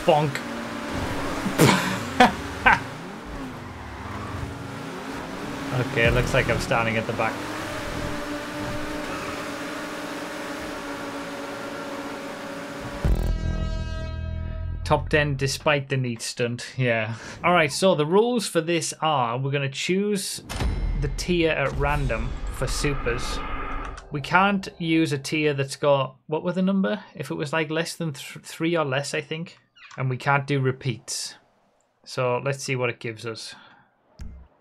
Bonk. Okay, it looks like I'm starting at the back. Top 10 despite the neat stunt, yeah. Alright, so the rules for this are we're going to choose the tier at random for supers. We can't use a tier that's got, what were the number? If it was like less than 3 or less, I think. And we can't do repeats. So let's see what it gives us.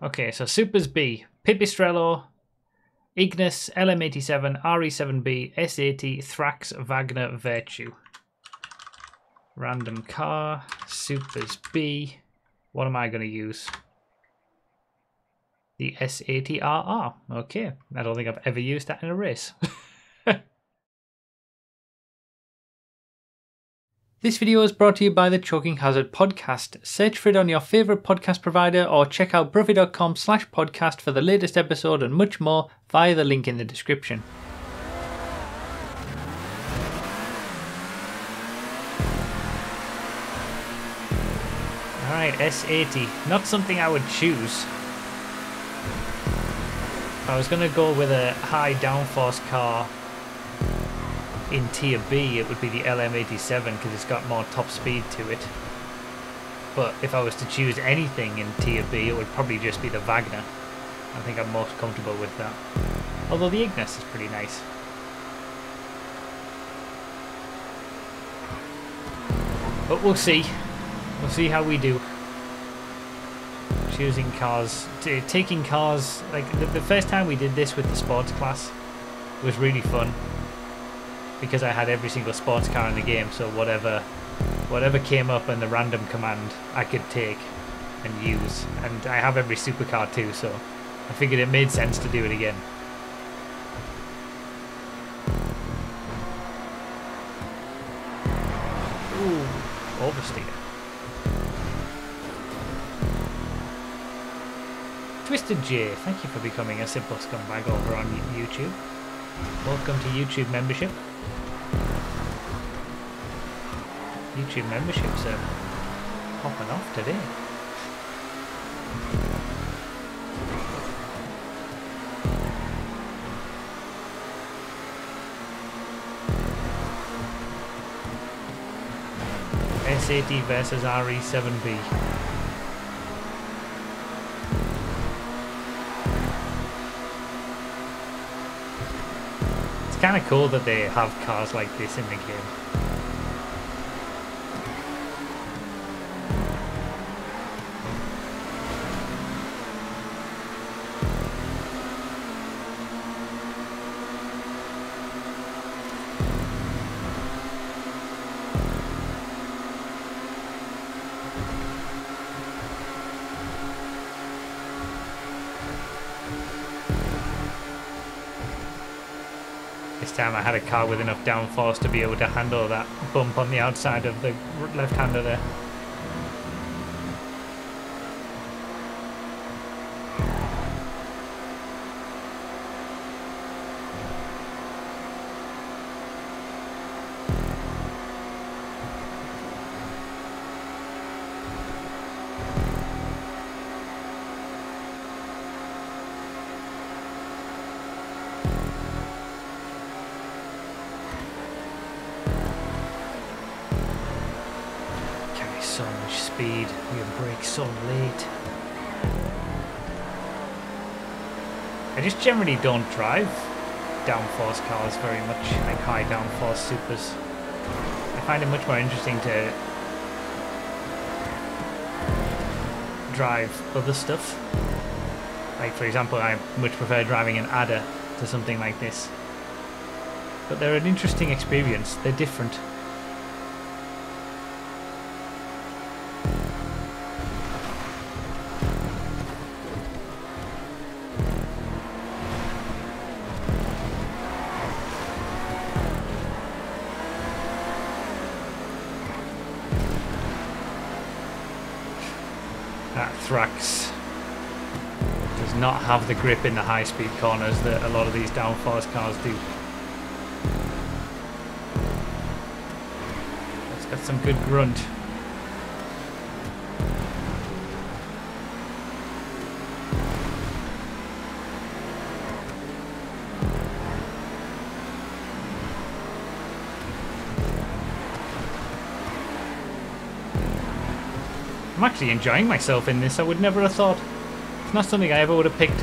Okay, so supers B, Pipistrello, Ignis, LM87, RE7B, S80, Thrax, Wagner, Virtue. Random car, supers B. What am I going to use? The S80RR. Okay, I don't think I've ever used that in a race. This video is brought to you by the Choking Hazard podcast. Search for it on your favourite podcast provider or check out bruffy.com/podcast for the latest episode and much more via the link in the description. Alright, S80. Not something I would choose. If I was going to go with a high downforce car in tier B, it would be the LM87 because it's got more top speed to it. But if I was to choose anything in tier B, it would probably just be the Wagner. I think I'm most comfortable with that. Although the Ignis is pretty nice. But we'll see. We'll see how we do. Choosing cars, taking cars, like the first time we did this with the sports class was really fun because I had every single sports car in the game, so whatever came up in the random command I could take and use, and I have every supercar too, so I figured it made sense to do it again. Ooh, oversteer. Twisted J, thank you for becoming a simple scumbag over on YouTube. Welcome to YouTube membership. YouTube memberships are popping off today. S80 versus RE7B. Kind of cool that they have cars like this in the game. This time I had a car with enough downforce to be able to handle that bump on the outside of the left-hander there. So much speed, we brake so late. I just generally don't drive downforce cars very much, like high downforce supers. I find it much more interesting to drive other stuff. Like for example, I much prefer driving an Adder to something like this. But they're an interesting experience, they're different. That Thrax does not have the grip in the high-speed corners that a lot of these downforce cars do. It's got some good grunt. I'm actually enjoying myself in this. I would never have thought. It's not something I ever would have picked.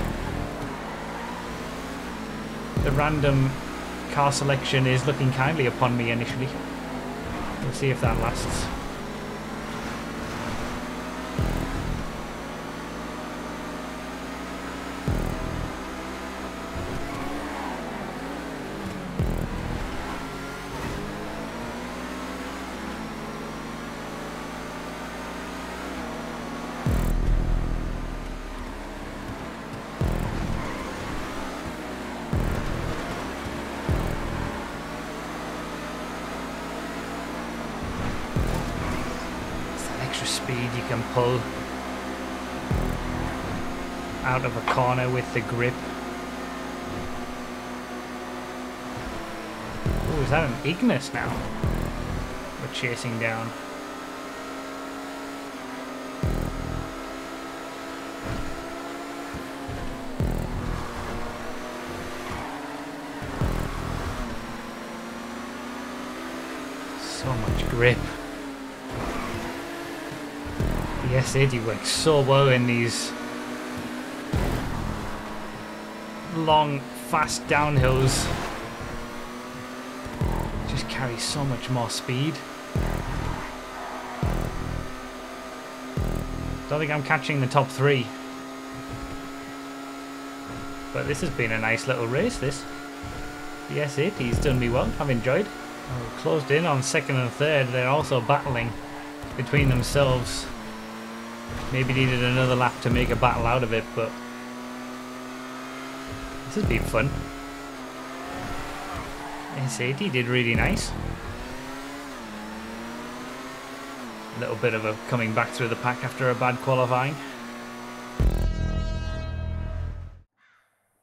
The random car selection is looking kindly upon me initially. We'll see if that lasts. Speed you can pull out of a corner with the grip. Oh, is that an Ignis now? We're chasing down. So much grip. The S80 works so well in these long, fast downhills. Just carries so much more speed. Don't think I'm catching the top 3. But this has been a nice little race, this. The S80's done me well, I've enjoyed. Oh, closed in on 2nd and 3rd, they're also battling between themselves. Maybe needed another lap to make a battle out of it, but this has been fun. S80 did really nice. A little bit of a coming back through the pack after a bad qualifying.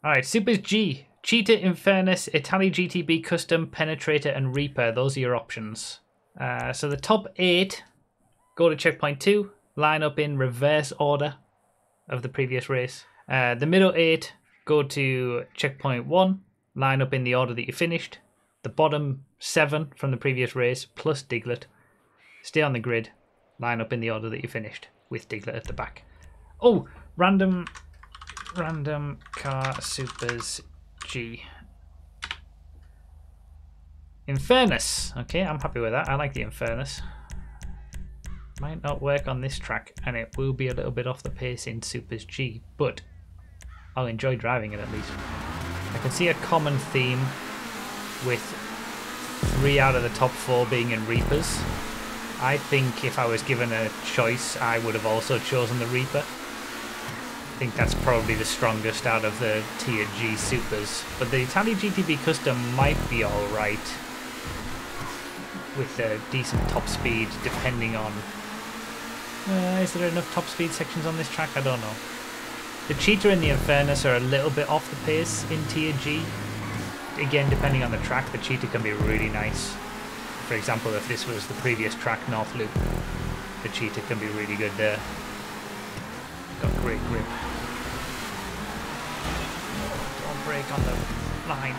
Alright, Supers G. Cheetah, Infernus, Itali GTB Custom, Penetrator and Reaper. Those are your options. So the top 8 go to checkpoint 2. Line up in reverse order of the previous race. The middle 8 go to checkpoint 1, line up in the order that you finished. The bottom 7 from the previous race plus Diglett stay on the grid, line up in the order that you finished with Diglett at the back. Oh, random car Supers G. Infernus. Okay, I'm happy with that. I like the Infernus. Might not work on this track, and it will be a little bit off the pace in Supers G, but I'll enjoy driving it at least. I can see a common theme with 3 out of the top 4 being in Reapers. I think if I was given a choice, I would have also chosen the Reaper. I think that's probably the strongest out of the Tier G Supers, but the Itali GTB Custom might be alright with a decent top speed depending on... is there enough top speed sections on this track? I don't know. The Cheetah and the Infernus are a little bit off the pace in Tier G. Again, depending on the track, the Cheetah can be really nice. For example, if this was the previous track, North Loop, the Cheetah can be really good there. Got great grip. Don't brake on the line.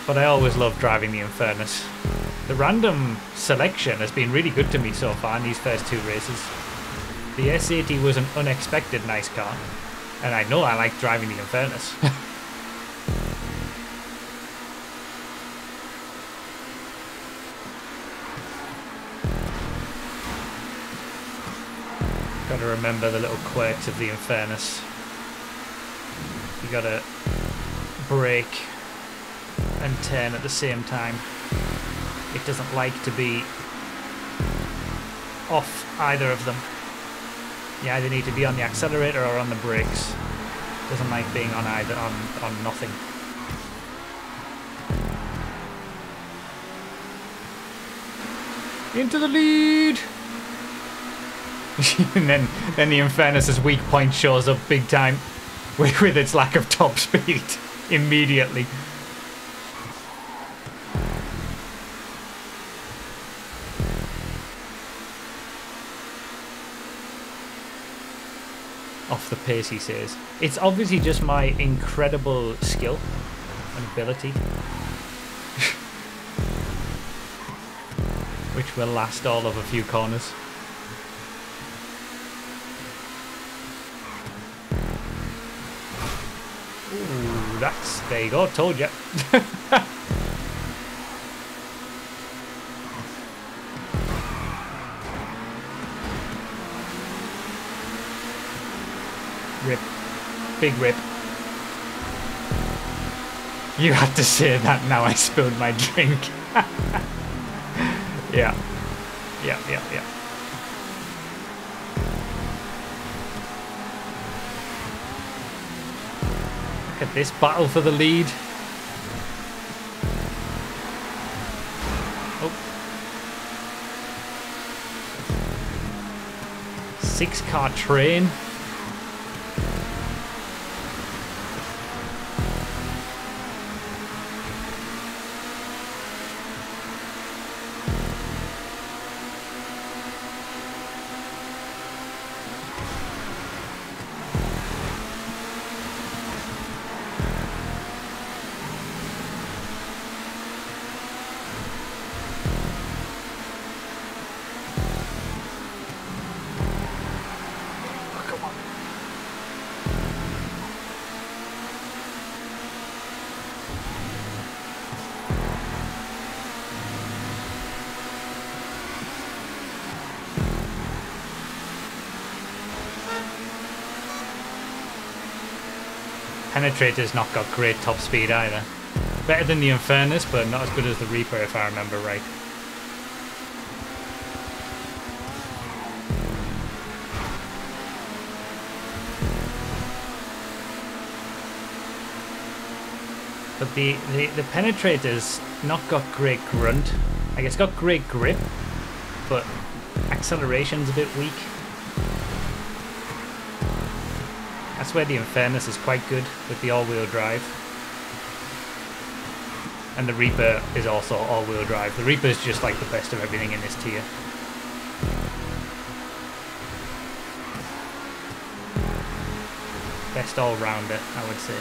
But I always love driving the Infernus. The random selection has been really good to me so far in these first 2 races. The S80 was an unexpected nice car, and I know I like driving the Infernus. Gotta remember the little quirks of the Infernus. You gotta brake and turn at the same time. It doesn't like to be off either of them. You either need to be on the accelerator or on the brakes. Doesn't like being on either, on nothing. Into the lead! And then the Infernus's weak point shows up big time with its lack of top speed immediately. Off the pace, he says. It's obviously just my incredible skill and ability. which will last all of a few corners. Ooh, there you go, told you. Rip. Big rip. You had to say that, now I spilled my drink. Yeah. Yeah. Look at this battle for the lead. Oh. 6-car train. Penetrator's not got great top speed either. Better than the Infernus, but not as good as the Reaper if I remember right. But the Penetrator's not got great grunt. Like, it's got great grip, but acceleration's a bit weak. That's where the Infernus is quite good with the all-wheel drive. And the Reaper is also all-wheel drive. The Reaper is just like the best of everything in this tier. Best all-rounder, I would say.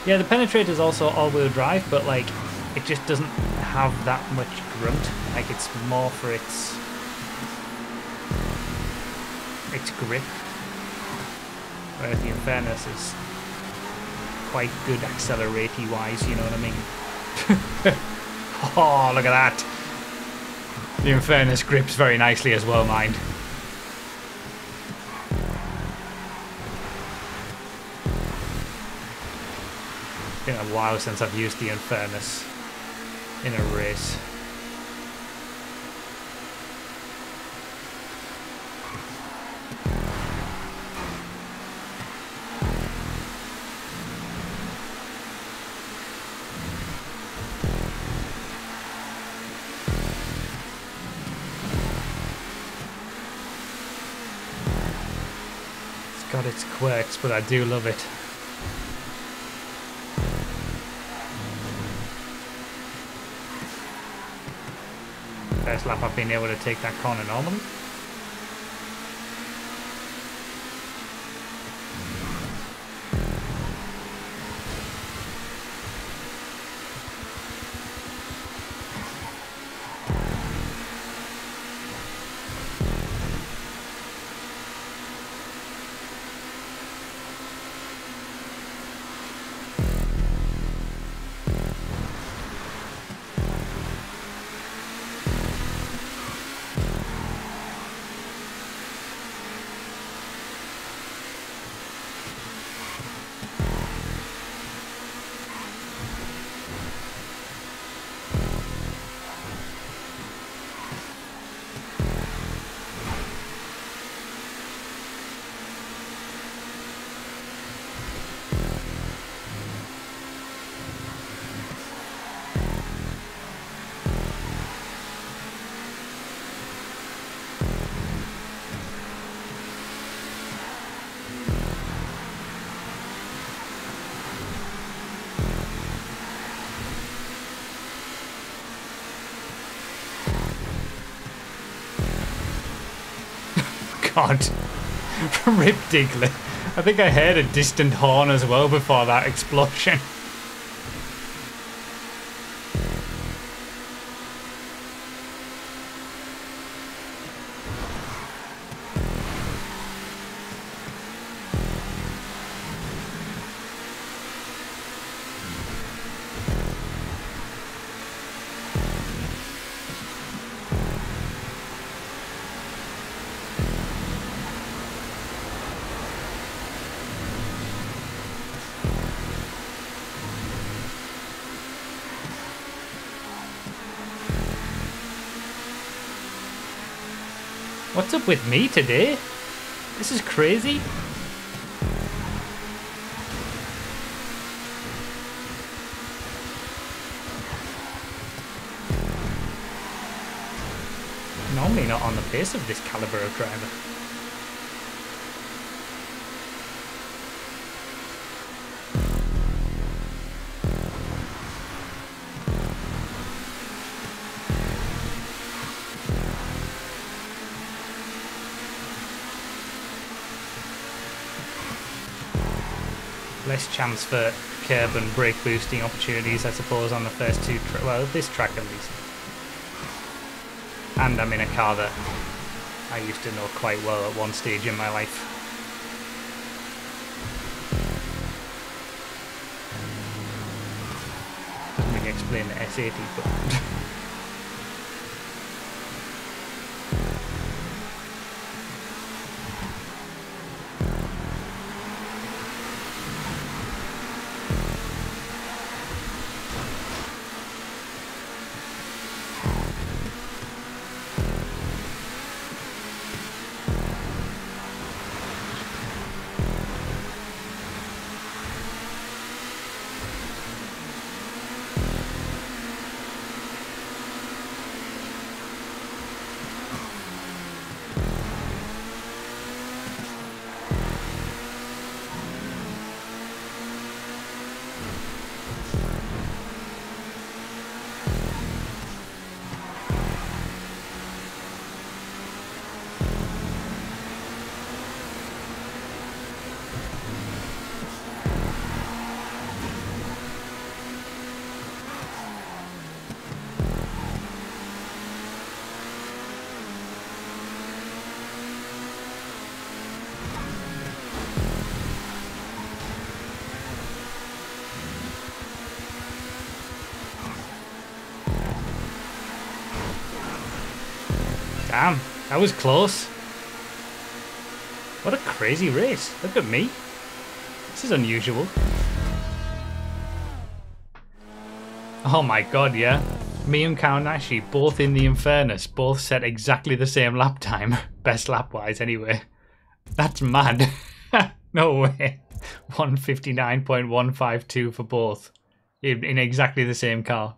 Yeah, the Penetrator is also all-wheel drive, but like, it just doesn't have that much grunt. Like, it's more for its grip, whereas the Infernus is quite good accelerati wise, you know what I mean? Oh, look at that! The Infernus grips very nicely as well, mind. It's been a while since I've used the Infernus in a race. Got its quirks, but I do love it. First lap I've been able to take that corner normally. God. Rip Diglett. I think I heard a distant horn as well before that explosion. What's up with me today? This is crazy. Normally not on the pace of this caliber of driver. Less chance for curb and brake boosting opportunities, I suppose, on the first two well, this track at least. And I'm in a car that I used to know quite well at one stage in my life. Doesn't really explain the S80, but... Damn, that was close. What a crazy race. Look at me. This is unusual. Oh my god, yeah. Me and Kaonashi, both in the Infernus, both set exactly the same lap time. Best lap-wise, anyway. That's mad. No way. 159.152 for both. In exactly the same car.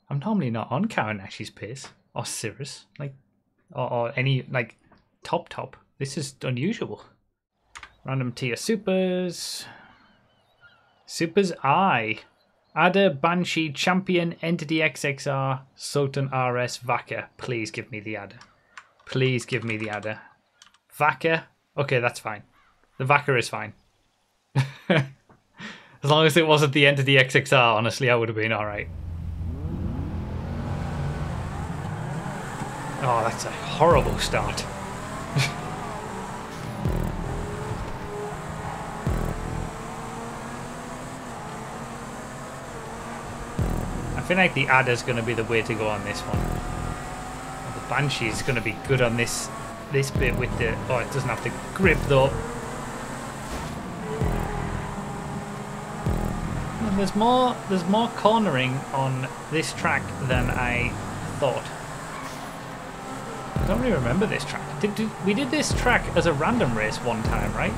I'm normally not on Kaonashi's pace. Or Cirrus. Like, or any, like, top. This is unusual. Random tier supers. Supers I. Ada, Banshee, Champion, Entity XXR, Sultan RS, Vaca. Please give me the Ada. Please give me the Ada. Vaca? Okay, that's fine. The Vaca is fine. As long as it wasn't the Entity XXR, honestly, I would have been alright. Oh, that's a horrible start. I feel like the Ada's going to be the way to go on this one. The Banshee is going to be good on this bit with the... Oh, it doesn't have the grip though. And there's more cornering on this track than I thought. I don't really remember this track. We did this track as a random race one time, right?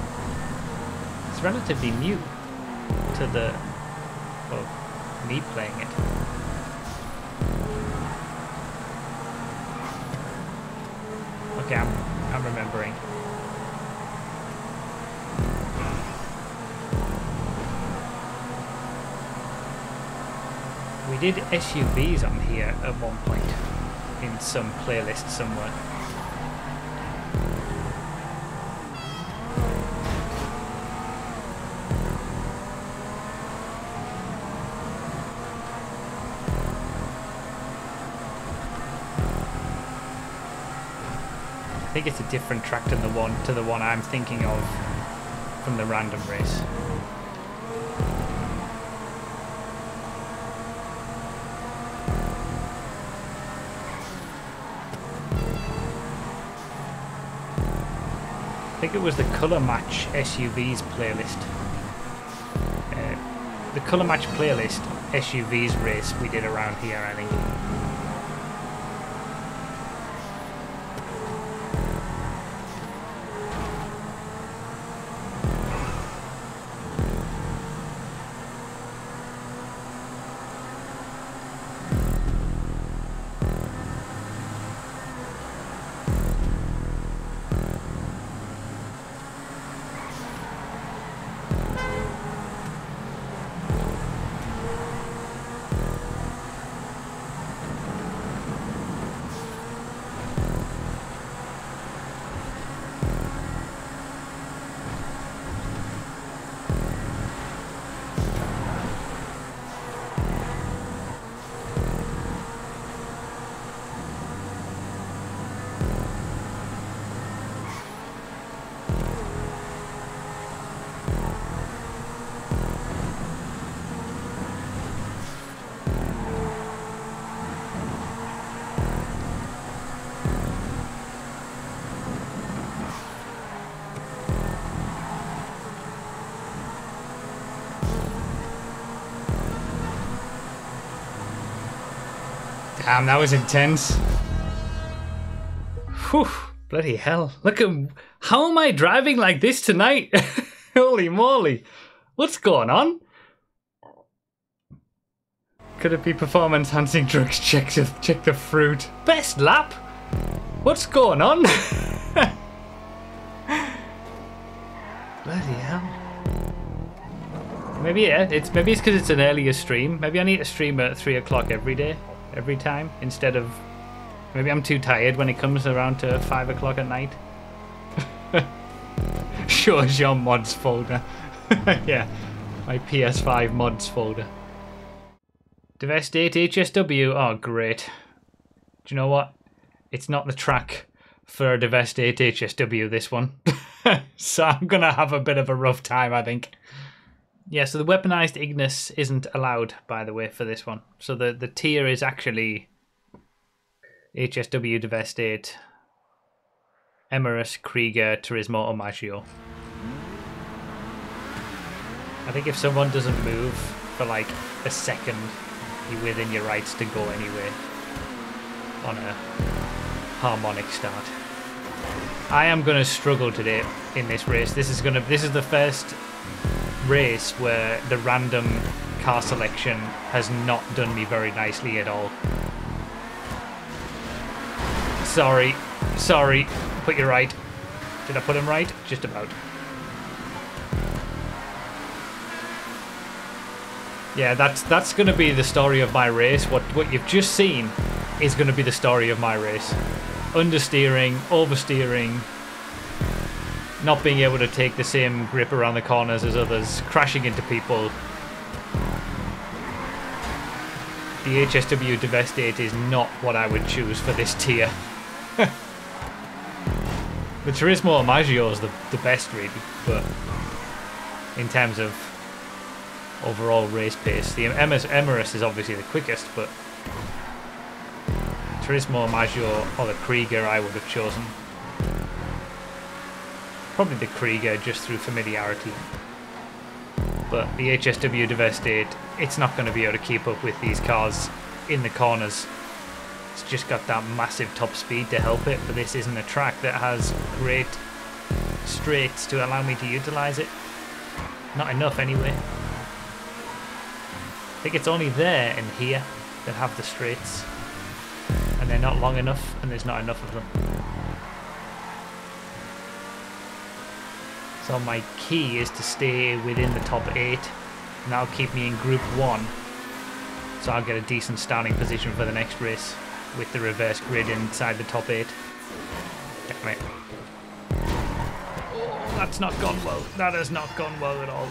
It's relatively new to the... well, me playing it. Okay, I'm remembering. We did SUVs on here at one point in some playlist somewhere. I think it's a different track to the one I'm thinking of from the random race. I think it was the Colour Match SUVs playlist. The Colour Match playlist SUVs race we did around here, I think. Damn, that was intense. Whew, bloody hell. Look at... How am I driving like this tonight? Holy moly. What's going on? Could it be performance enhancing drugs? Check the fruit. Best lap? What's going on? Bloody hell. Maybe it's because it's an earlier stream. Maybe I need to stream at 3 o'clock every time, instead of... Maybe I'm too tired when it comes around to 5 o'clock at night. Shows your mods folder. Yeah, my PS5 mods folder. Devastate HSW. Oh, great. Do you know what? It's not the track for Devastate HSW, this one. So I'm going to have a bit of a rough time, I think. Yeah, so the weaponized Ignis isn't allowed, by the way, for this one. So the tier is actually HSW Devastate, Emerus, Krieger, Turismo, or Maggio. I think if someone doesn't move for like a second, you're within your rights to go anyway on a harmonic start. I am going to struggle today in this race. This is the first race where the random car selection has not done me very nicely at all. Sorry, put you right. Did I put him right? Just about. Yeah, that's going to be the story of my race. What you've just seen is going to be the story of my race. Understeering, oversteering, not being able to take the same grip around the corners as others, crashing into people. The HSW Devastate is not what I would choose for this tier. The Turismo Maggio is the best, really, but in terms of overall race pace, the Emerus is obviously the quickest, but Turismo Maggio or the Krieger I would have chosen. Probably the Krieger just through familiarity. But the HSW Devastate, it's not going to be able to keep up with these cars in the corners. It's just got that massive top speed to help it, but this isn't a track that has great straights to allow me to utilise it. Not enough anyway. I think it's only there and here that have the straights. And they're not long enough, and there's not enough of them. So my key is to stay within the top 8, and that'll keep me in Group 1. So I'll get a decent starting position for the next race with the reverse grid inside the top 8. Damn it. Oh, that's not gone well. That has not gone well at all.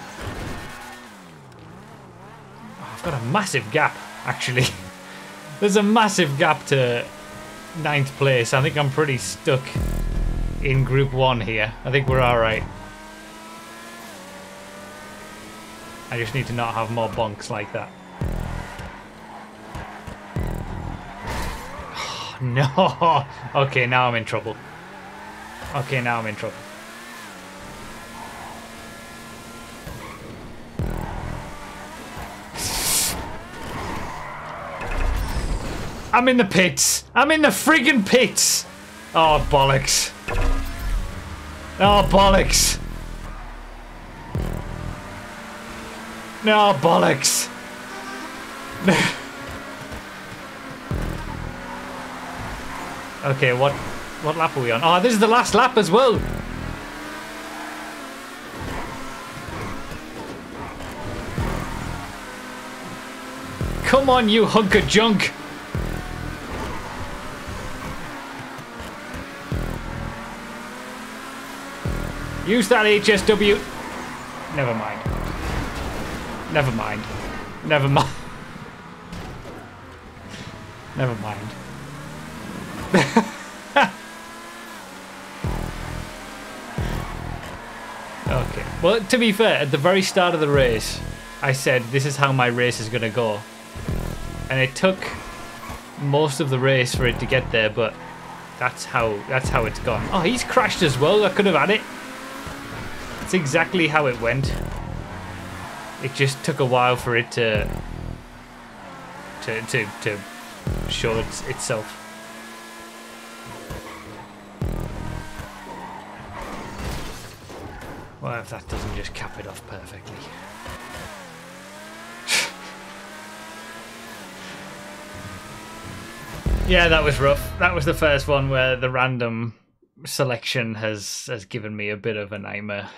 Oh, I've got a massive gap, actually. There's a massive gap to 9th place. I think I'm pretty stuck in Group 1 here. I think we're alright. I just need to not have more bonks like that. Oh, no! Okay, now I'm in trouble. Okay, now I'm in trouble. I'm in the pits! I'm in the friggin' pits! Oh, bollocks. Oh, bollocks. No, bollocks. Okay, what lap are we on? Oh, this is the last lap as well. Come on, you hunk of junk. Use that HSW. Never mind. Never mind. Never mind. Never mind. Okay. Well, to be fair, at the very start of the race, I said this is how my race is going to go. And it took most of the race for it to get there, but that's how it's gone. Oh, he's crashed as well. I could have had it. That's exactly how it went. It just took a while for it to show itself. Well, if that doesn't just cap it off perfectly. Yeah, that was rough. That was the first one where the random selection has given me a bit of a nightmare.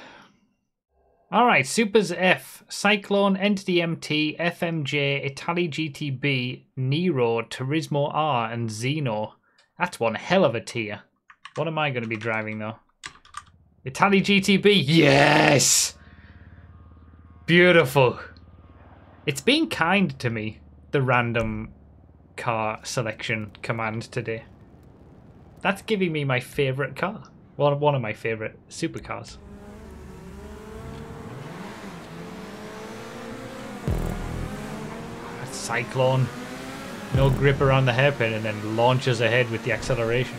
Alright, Supers F, Cyclone, Entity MT, FMJ, Itali GTB, Nero, Turismo R, and Xeno. That's one hell of a tier. What am I going to be driving though? Itali GTB, yes! Beautiful. It's been kind to me, the random car selection command today. That's giving me my favourite car. Well, one of my favourite supercars. That's Cyclone. No grip around the hairpin and then launches ahead with the acceleration.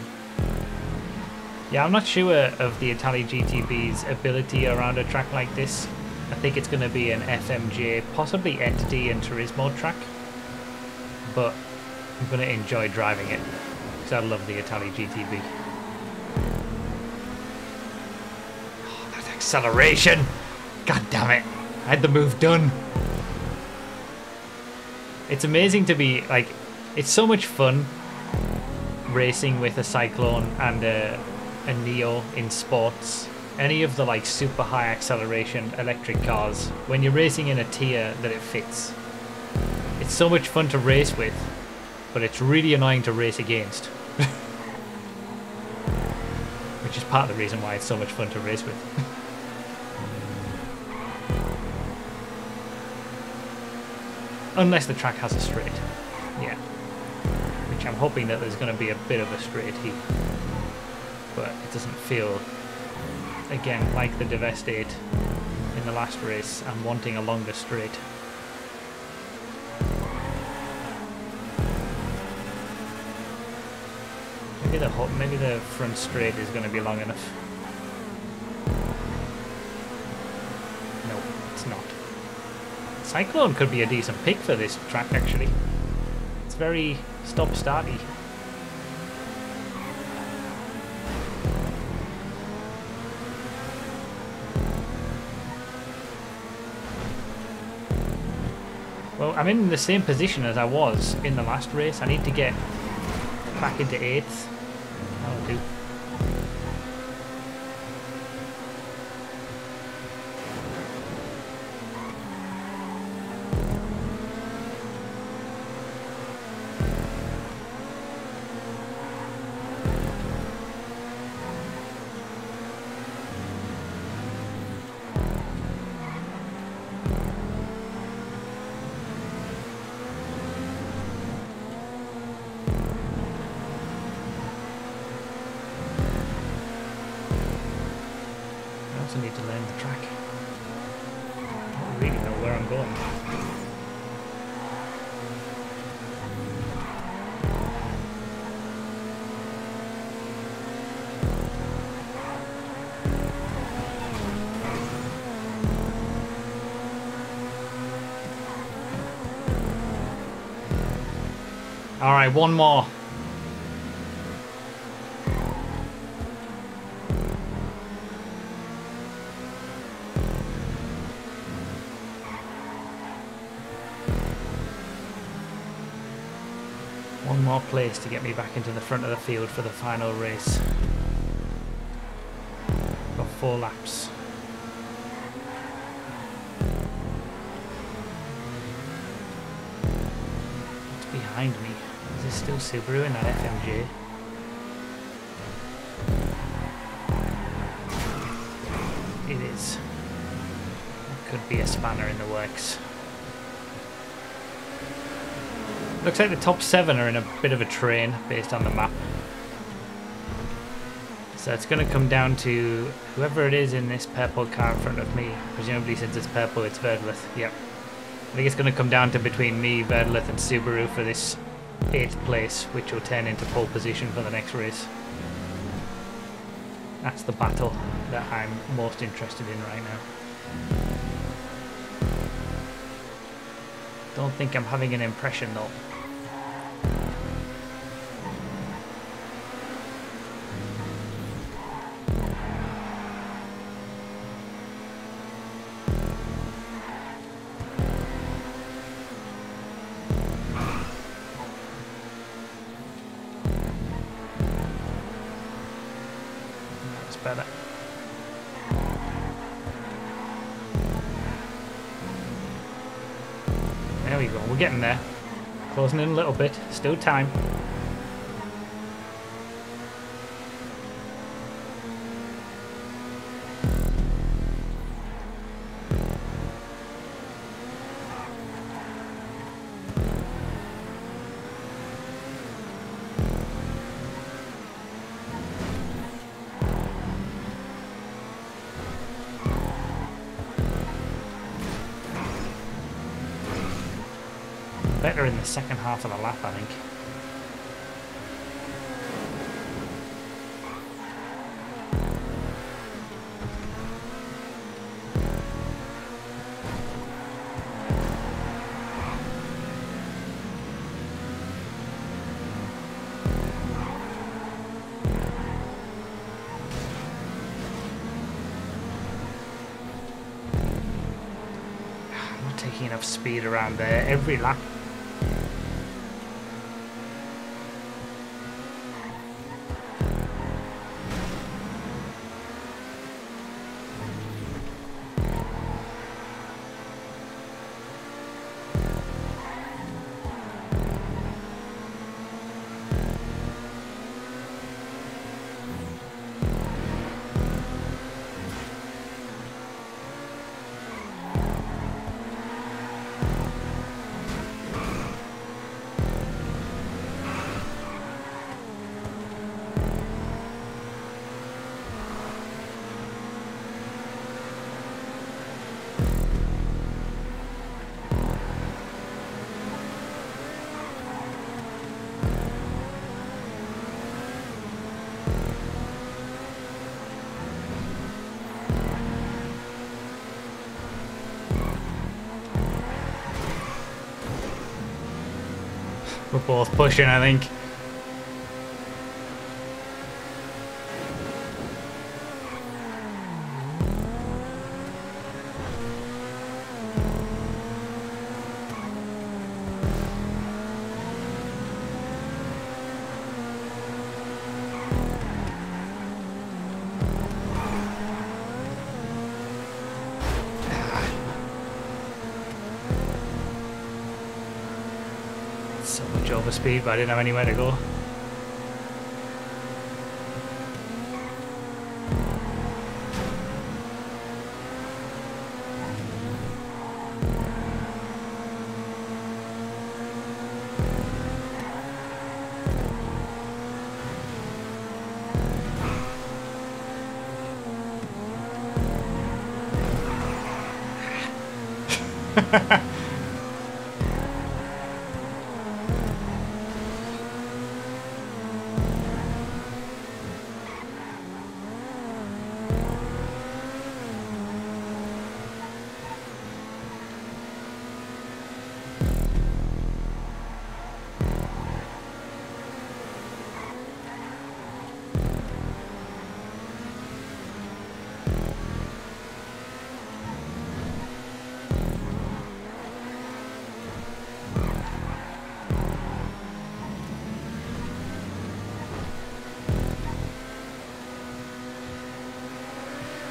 Yeah, I'm not sure of the Itali GTB's ability around a track like this. I think it's going to be an FMJ, possibly Entity and Turismo track. But I'm going to enjoy driving it because I love the Itali GTB. Oh, that acceleration! God damn it! I had the move done. It's amazing to be like, it's so much fun racing with a Cyclone and a Neo in sports. Any of the like super high acceleration electric cars, when you're racing in a tier that it fits, it's so much fun to race with. But it's really annoying to race against. Which is part of the reason why it's so much fun to race with. Unless the track has a straight. Yeah. Which I'm hoping that there's going to be a bit of a straight here. But it doesn't feel, again, like the Devastate in the last race. I'm wanting a longer straight. Maybe the front straight is going to be long enough. No, it's not. Cyclone could be a decent pick for this track, actually. It's very stop-starty. Well, I'm in the same position as I was in the last race. I need to get back into 8th. That'll do. Need to learn the track. I don't really know where I'm going. All right, one more. One more place to get me back into the front of the field for the final race. Got 4 laps. What's behind me? Is this still Subaru in that FMJ? It is. That could be a spanner in the works. Looks like the top 7 are in a bit of a train based on the map. So it's going to come down to whoever it is in this purple car in front of me. Presumably since it's purple, it's Verdleth. Yep. I think it's going to come down to between me, Verdleth and Subaru for this 8th place, which will turn into pole position for the next race. That's the battle that I'm most interested in right now. Don't think I'm having an impression though. There we go. We're getting there. Closing in a little bit. Still time. Better in the second half of the lap, I think. I'm not taking enough speed around there. Every lap. We're both pushing, I think. So much overspeed, but I didn't have anywhere to go.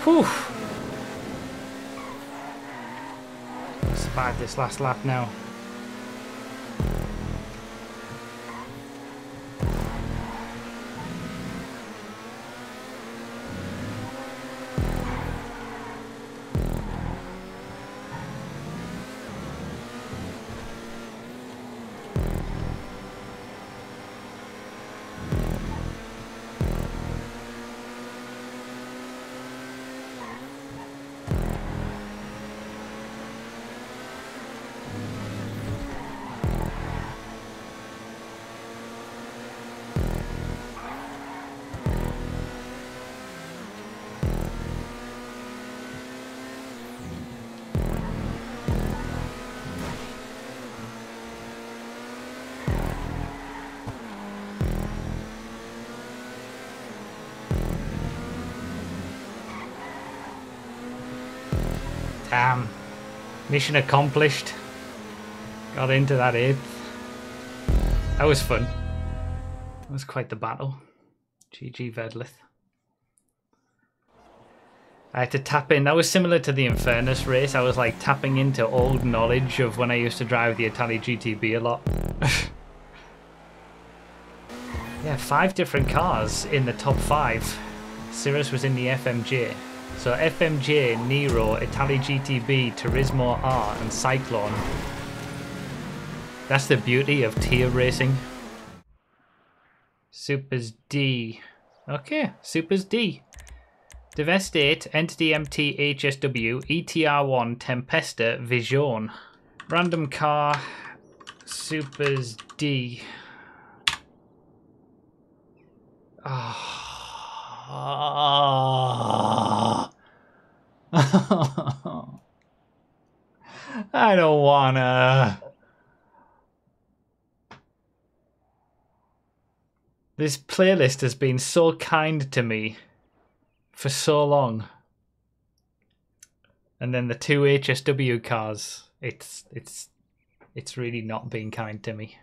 Whew. Survived this last lap now. Damn. Mission accomplished. Got into that 8th. That was fun. That was quite the battle. GG Vedlith. I had to tap in. That was similar to the Infernus race. I was like tapping into old knowledge of when I used to drive the Italy GTB a lot. Yeah, 5 different cars in the top 5. Cirrus was in the FMJ. So FMJ, Nero, Italy GTB, Turismo R, and Cyclone. That's the beauty of tier racing. Supers D. Okay, Supers D. Divest 8, Entity MT HSW, ETR1, Tempesta, Vision. Random car, Supers D. Oh. I don't wanna. This playlist has been so kind to me for so long. And then the 2 HSW cars, it's really not being kind to me.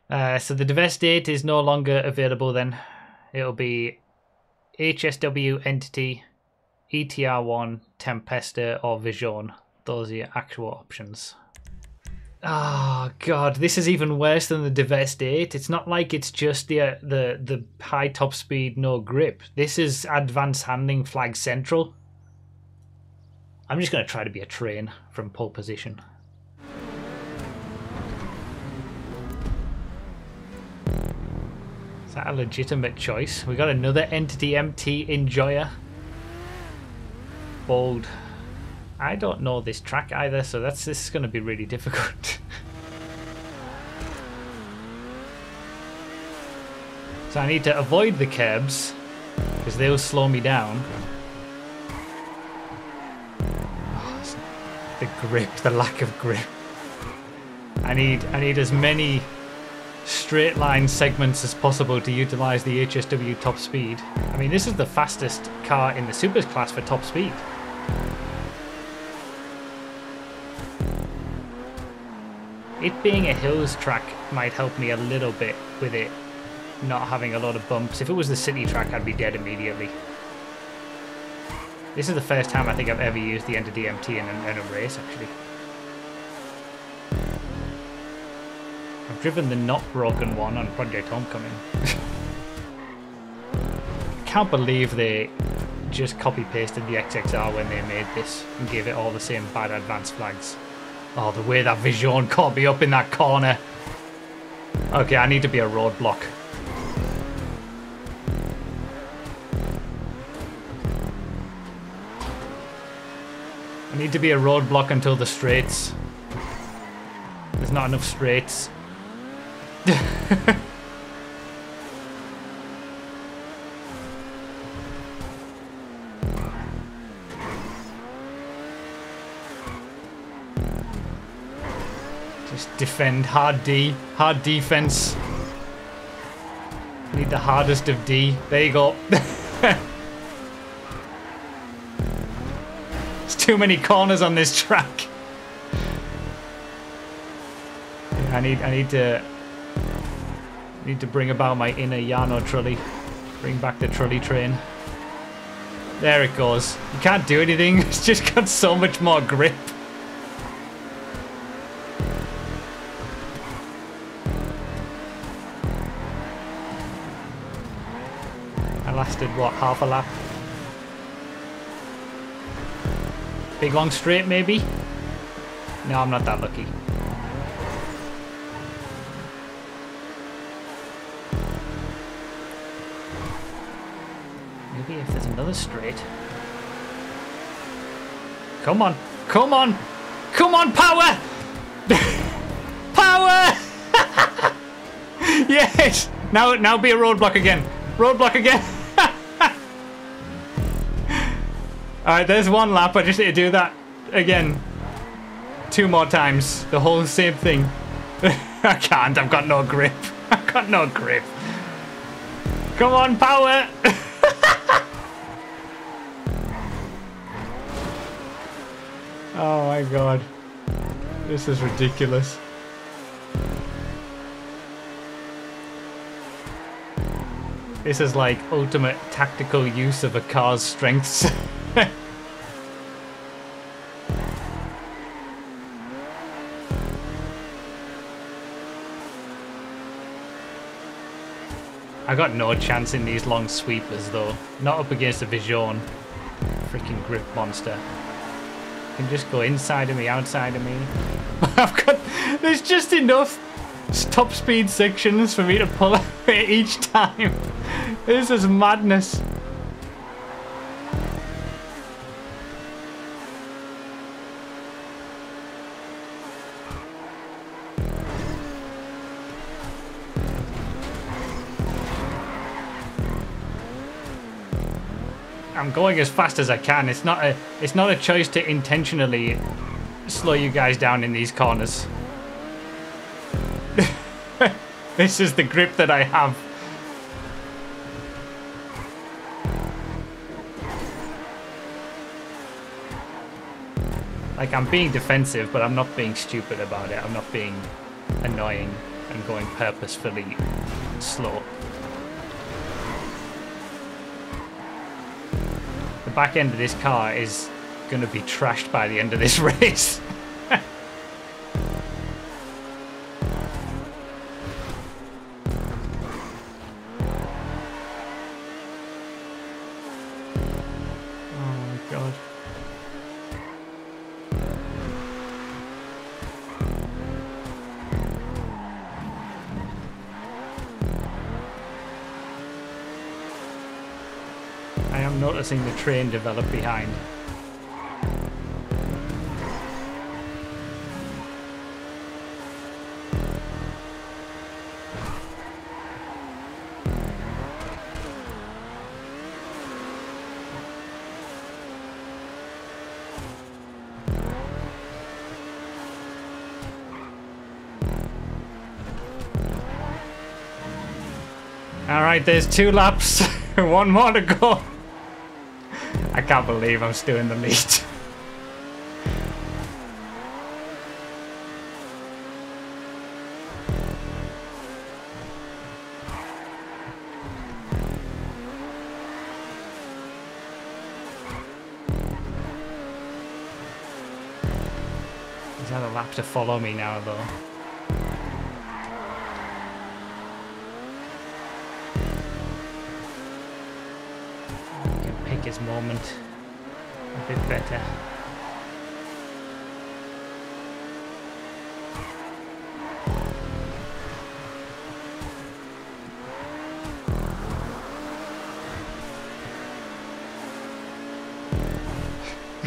So the Divest 8 is no longer available then. It'll be HSW Entity, ETR1, Tempesta, or Vision. Those are your actual options. Oh god, this is even worse than the Divest 8. It's not like it's just the high top speed, no grip. This is advanced handling flag central. I'm just going to try to be a train from pole position. Is that a legitimate choice? We got another Entity MT Enjoyer. Bold. I don't know this track either, so this is going to be really difficult. So I need to avoid the curbs because they'll slow me down. Oh, the grip, the lack of grip. I need as many straight line segments as possible to utilize the HSW top speed. I mean, this is the fastest car in the Supers class for top speed. It being a hills track might help me a little bit with it not having a lot of bumps. If it was the city track, I'd be dead immediately. This is the first time I think I've ever used the Entity MT in a race, actually. I've driven the not broken one on Project Homecoming. I can't believe they just copy-pasted the XXR when they made this and gave it all the same bad advanced flags. Oh, the way that Vision caught me up in that corner. Okay, I need to be a roadblock. I need to be a roadblock until the straights. There's not enough straights. Just defend hard D, hard defense. Need the hardest of D. There you go. There's too many corners on this track. I need to bring about my inner Yano trolley. Bring back the trolley train. There it goes. You can't do anything. It's just got so much more grip. I lasted, what, half a lap? Big long straight, maybe? No, I'm not that lucky. Maybe if there's another straight. Come on! Come on! Come on, power! Power! Yes! Now be a roadblock again. Roadblock again. Alright, there's one lap. I just need to do that again. 2 more times. The whole same thing. I can't. I've got no grip. I've got no grip. Come on, power! Oh my god. This is ridiculous. This is like ultimate tactical use of a car's strengths. I got no chance in these long sweepers though. Not up against a Vision. Freaking grip monster. Can just go inside of me, outside of me. There's just enough top speed sections for me to pull away each time. This is madness. I'm going as fast as I can. It's not a choice to intentionally slow you guys down in these corners. This is the grip that I have. Like, I'm being defensive, but I'm not being stupid about it. I'm not being annoying and going purposefully slow. The back end of this car is going to be trashed by the end of this race. Noticing the train develop behind. All right, there's 2 laps. 1 more to go. I can't believe I'm still in the lead. He's had a lap to follow me now, though. His moment a bit better.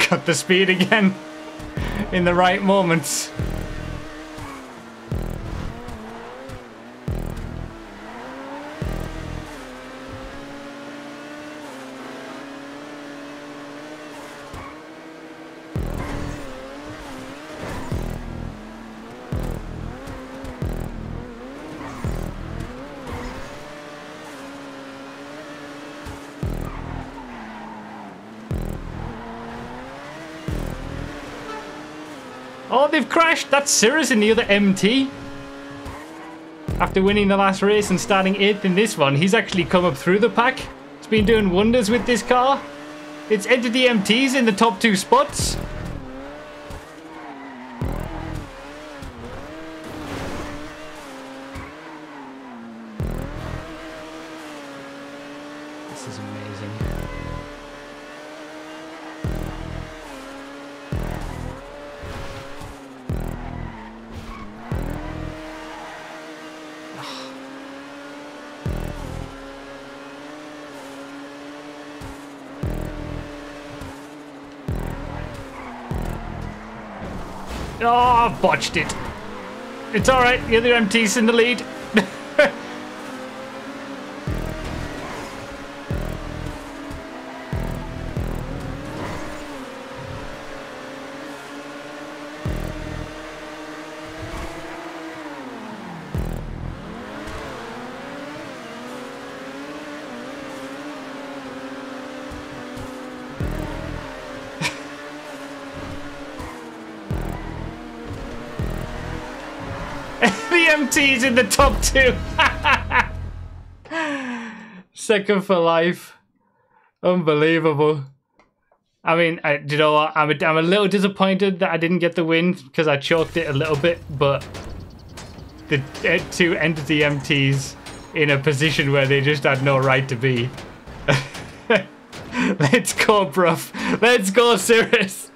Got the speed again in the right moments. Oh, they've crashed! That's Cirrus in the other MT. After winning the last race and starting 8th in this one, he's actually come up through the pack. He's been doing wonders with this car. It's entered the MTs in the top 2 spots. This is amazing. Oh, botched it. It's alright, the other MT's in the lead. The MT's in the top 2. Second for life. Unbelievable. I mean, you know what? I'm a little disappointed that I didn't get the win because I choked it a little bit, but the two entity MTs in a position where they just had no right to be. Let's go, bruv. Let's go, Cirrus.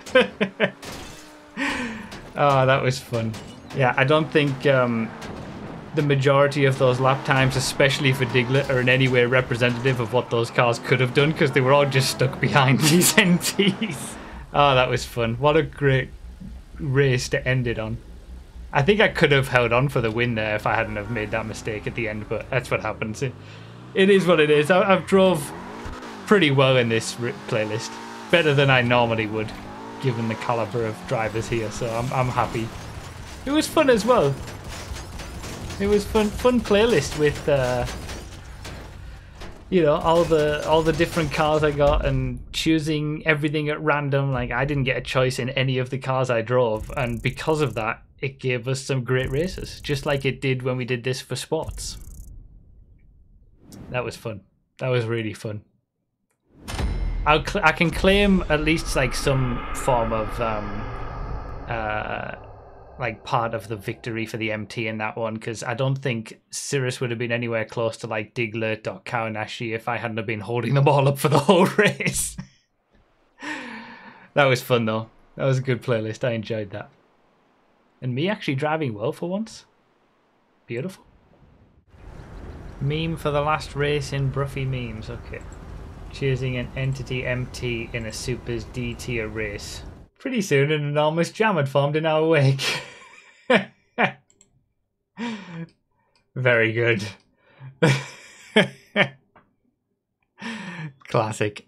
Oh, that was fun. Yeah, I don't think the majority of those lap times, especially for Diglett, are in any way representative of what those cars could have done because they were all just stuck behind these NTs. Oh, that was fun. What a great race to end it on. I think I could have held on for the win there if I hadn't have made that mistake at the end, but that's what happens. It is what it is. I've drove pretty well in this playlist. Better than I normally would, given the caliber of drivers here, so I'm happy. It was fun as well. It was fun playlist with you know, all the different cars I got and choosing everything at random. Like, I didn't get a choice in any of the cars I drove, and because of that, it gave us some great races, just like it did when we did this for sports. That was fun. That was really fun. I can claim at least like some form of like part of the victory for the MT in that one, because I don't think Cirrus would have been anywhere close to like Diglett or Kawanashi if I hadn't have been holding them all up for the whole race. That was fun though. That was a good playlist. I enjoyed that. And me actually driving well for once. Beautiful. Meme for the last race in Bruffy memes. Okay. Choosing an entity MT in a Supers D tier race. Pretty soon an enormous jam had formed in our wake. Very good. Classic.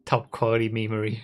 Top quality memery.